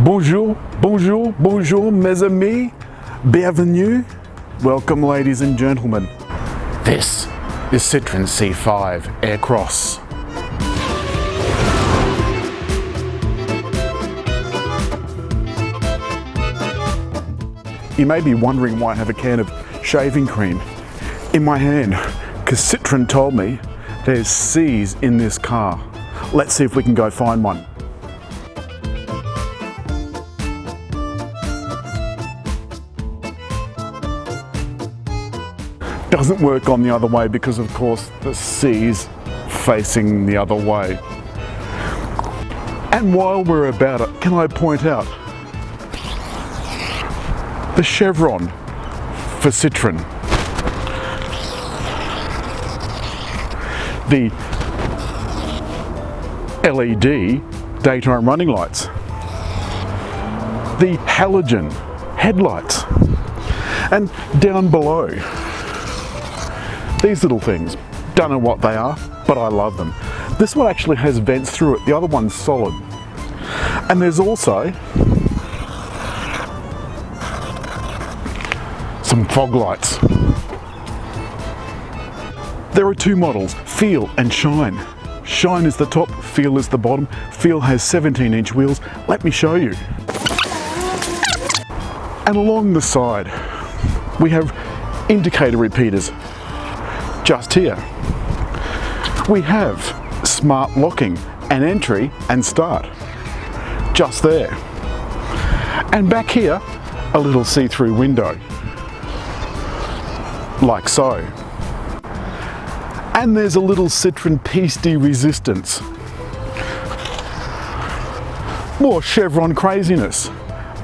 Bonjour, bonjour, bonjour, mes amis. Bienvenue. Welcome, ladies and gentlemen. This is Citroën C5 Aircross. You may be wondering why I have a can of shaving cream in my hand, because Citroën told me there's C's in this car. Let's see if we can go find one. Doesn't work on the other way because of course the C's facing the other way. And while we're about it, can I point out the chevron for Citroën, the LED daytime running lights, the halogen headlights, and down below these little things. Don't know what they are, but I love them. This one actually has vents through it, the other one's solid. And there's also some fog lights. There are two models, Feel and Shine. Shine is the top, Feel is the bottom. Feel has 17-inch wheels. Let me show you. And along the side, we have indicator repeaters. Just here. We have smart locking and entry and start. Just there. And back here, a little see-through window. Like so. And there's a little Citroën piece de resistance. More chevron craziness.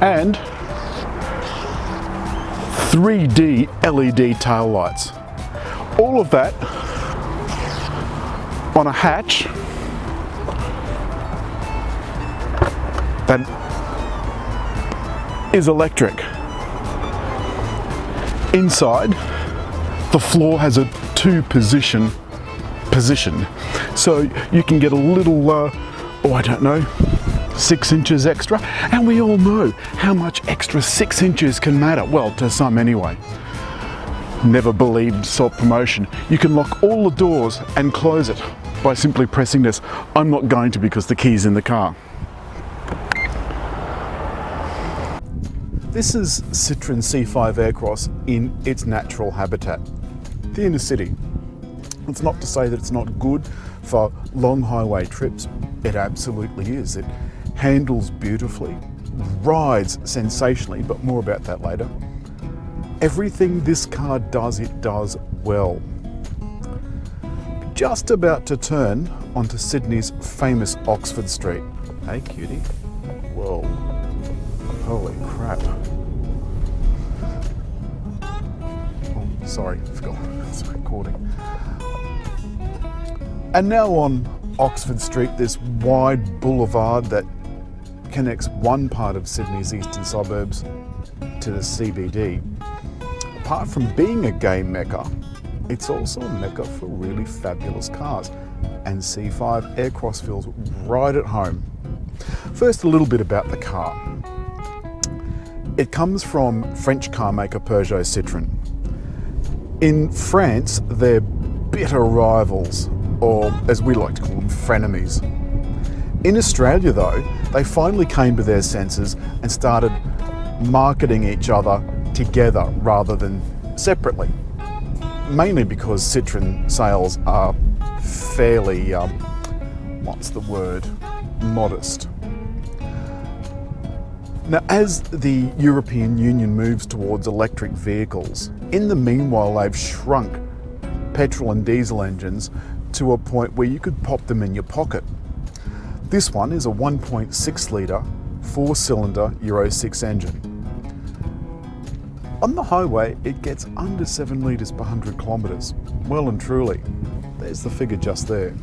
And 3D LED tail lights. All of that on a hatch that is electric. Inside, the floor has a two-position, so you can get a little, I don't know, 6 inches extra. And we all know how much extra 6 inches can matter. Well, to some anyway. Never believed self-promotion. You can lock all the doors and close it by simply pressing this. I'm not going to because the key's in the car. This is Citroën C5 Aircross in its natural habitat, the inner city. It's not to say that it's not good for long highway trips. It absolutely is. It handles beautifully, rides sensationally, but more about that later. Everything this car does, it does well. Just about to turn onto Sydney's famous Oxford Street. Hey cutie. Whoa. Holy crap. Oh, sorry, forgot it's recording. And now on Oxford Street, this wide boulevard that connects one part of Sydney's eastern suburbs to the CBD. Apart from being a game mecca, it's also a mecca for really fabulous cars, and C5 Aircross feels right at home. First, a little bit about the car. It comes from French car maker Peugeot-Citroën. In France, they're bitter rivals, or as we like to call them, frenemies. In Australia though, they finally came to their senses and started marketing each other together rather than separately, mainly because Citroën sales are fairly, modest. Now, as the European Union moves towards electric vehicles, in the meanwhile they've shrunk petrol and diesel engines to a point where you could pop them in your pocket. This one is a 1.6 litre, 4-cylinder Euro 6 engine. On the highway, it gets under 7 litres per 100 kilometres. Well and truly. There's the figure just there.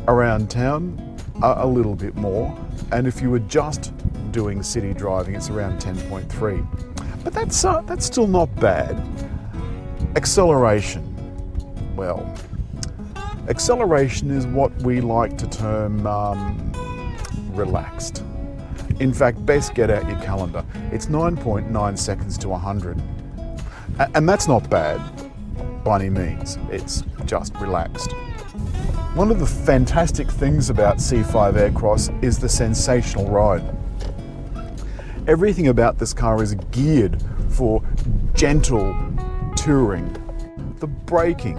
Around town, a little bit more. And if you were just doing city driving, it's around 10.3. But that's still not bad. Acceleration. Well, acceleration is what we like to term relaxed. In fact, best get out your calendar. It's 9.9 seconds to 100. And that's not bad by any means. It's just relaxed. One of the fantastic things about C5 Aircross is the sensational ride. Everything about this car is geared for gentle touring. The braking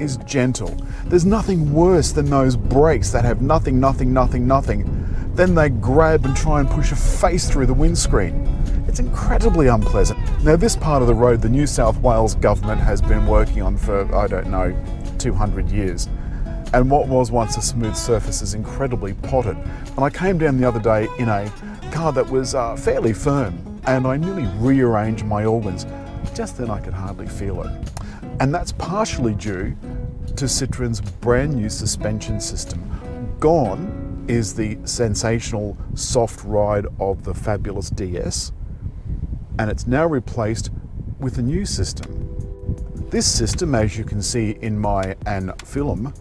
is gentle. There's nothing worse than those brakes that have nothing. Then they grab and try and push a face through the windscreen. It's incredibly unpleasant. Now, this part of the road, the New South Wales government has been working on for, I don't know, 200 years. And what was once a smooth surface is incredibly potted. And I came down the other day in a car that was fairly firm, and I nearly rearranged my organs. Just then I could hardly feel it. And that's partially due to Citroen's brand new suspension system. Gone is the sensational soft ride of the fabulous DS, and it's now replaced with a new system. This system, as you can see in my film,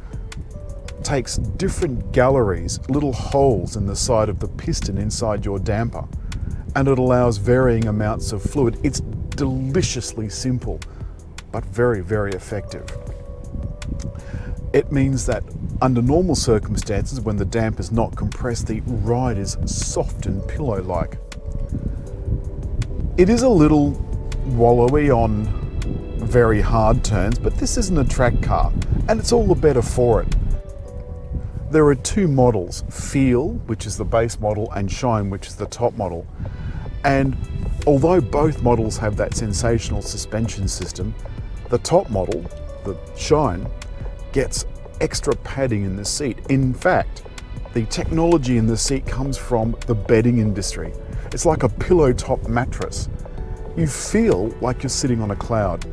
takes different galleries, little holes in the side of the piston inside your damper, and it allows varying amounts of fluid. It's deliciously simple, but very, very effective. It means that under normal circumstances, when the damper is not compressed, the ride is soft and pillow-like. It is a little wallowy on very hard turns, but this isn't a track car, and it's all the better for it. There are two models, Feel, which is the base model, and Shine, which is the top model. And although both models have that sensational suspension system, the top model, the Shine, gets extra padding in the seat. In fact, the technology in the seat comes from the bedding industry. It's like a pillow top mattress. You feel like you're sitting on a cloud.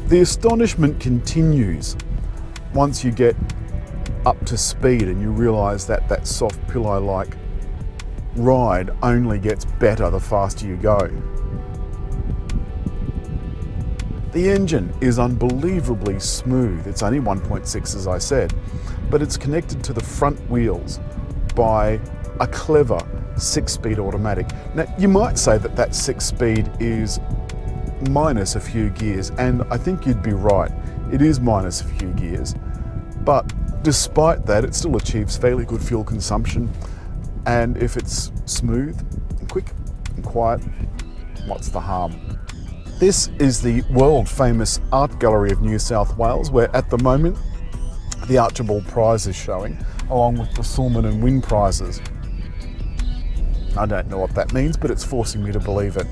The astonishment continues once you get up to speed and you realise that that soft pillow-like ride only gets better the faster you go. The engine is unbelievably smooth. It's only 1.6, as I said, but it's connected to the front wheels by a clever 6-speed automatic. Now, you might say that that 6-speed is minus a few gears, and I think you'd be right. It is minus a few gears, but despite that, it still achieves fairly good fuel consumption. And if it's smooth and quick and quiet, what's the harm? This is the world famous Art Gallery of New South Wales, where at the moment the Archibald Prize is showing, along with the Sulman and Wynne prizes. I don't know what that means, but it's forcing me to believe it.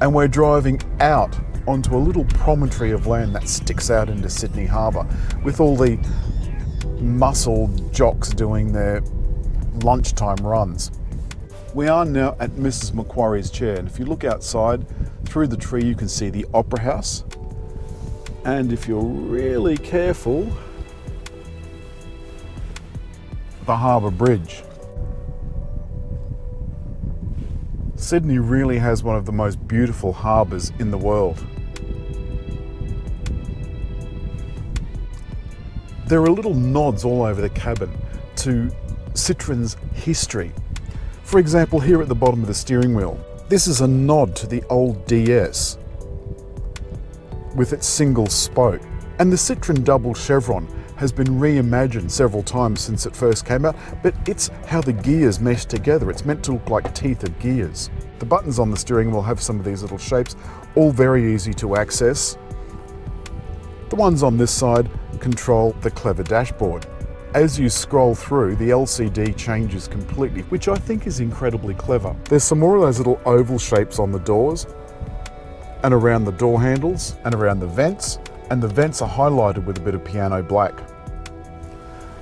And we're driving out onto a little promontory of land that sticks out into Sydney Harbour, with all the muscle jocks doing their lunchtime runs. We are now at Mrs. Macquarie's chair, and if you look outside through the tree, you can see the Opera House, and if you're really careful, the Harbour Bridge. Sydney really has one of the most beautiful harbours in the world. There are little nods all over the cabin to Citroen's history. For example, here at the bottom of the steering wheel, this is a nod to the old DS with its single spoke. And the Citroen double chevron has been reimagined several times since it first came out, but it's how the gears mesh together. It's meant to look like teeth of gears. The buttons on the steering wheel have some of these little shapes, all very easy to access. The ones on this side control the clever dashboard. As you scroll through, the LCD changes completely, which I think is incredibly clever. There's some more of those little oval shapes on the doors and around the door handles and around the vents, and the vents are highlighted with a bit of piano black.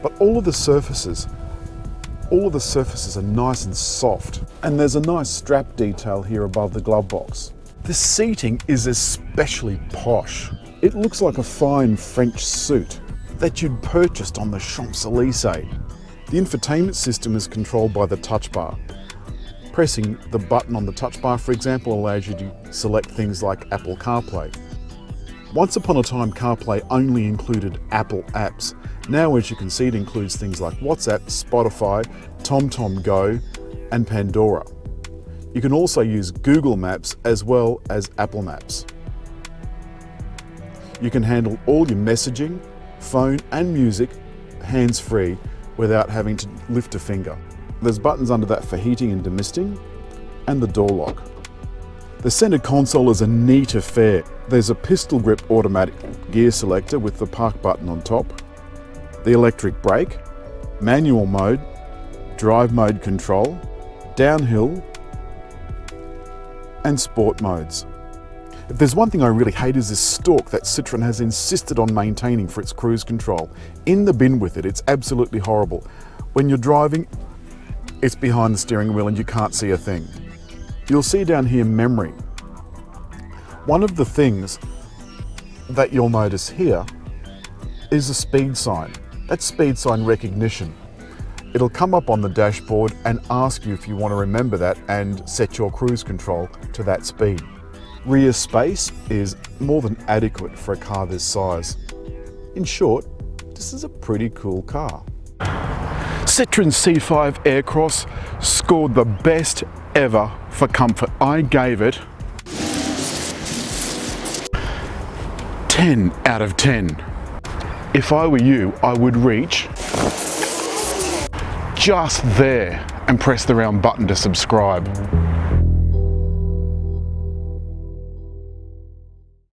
But all of the surfaces are nice and soft, and there's a nice strap detail here above the glove box. The seating is especially posh. It looks like a fine French suit that you'd purchased on the Champs-Élysées. The infotainment system is controlled by the touch bar. Pressing the button on the touch bar, for example, allows you to select things like Apple CarPlay. Once upon a time, CarPlay only included Apple apps. Now, as you can see, it includes things like WhatsApp, Spotify, TomTom Go, and Pandora. You can also use Google Maps as well as Apple Maps. You can handle all your messaging, phone and music hands-free without having to lift a finger. There's buttons under that for heating and demisting, and the door lock. The centre console is a neat affair. There's a pistol grip automatic gear selector with the park button on top, the electric brake, manual mode, drive mode control, downhill, and sport modes. If there's one thing I really hate is this stalk that Citroën has insisted on maintaining for its cruise control. In the bin with it, it's absolutely horrible. When you're driving, it's behind the steering wheel and you can't see a thing. You'll see down here memory. One of the things that you'll notice here is a speed sign. That's speed sign recognition. It'll come up on the dashboard and ask you if you want to remember that and set your cruise control to that speed. Rear space is more than adequate for a car this size. In short, this is a pretty cool car. Citroën C5 Aircross scored the best ever for comfort. I gave it 10 out of 10. If I were you, I would reach just there and press the round button to subscribe.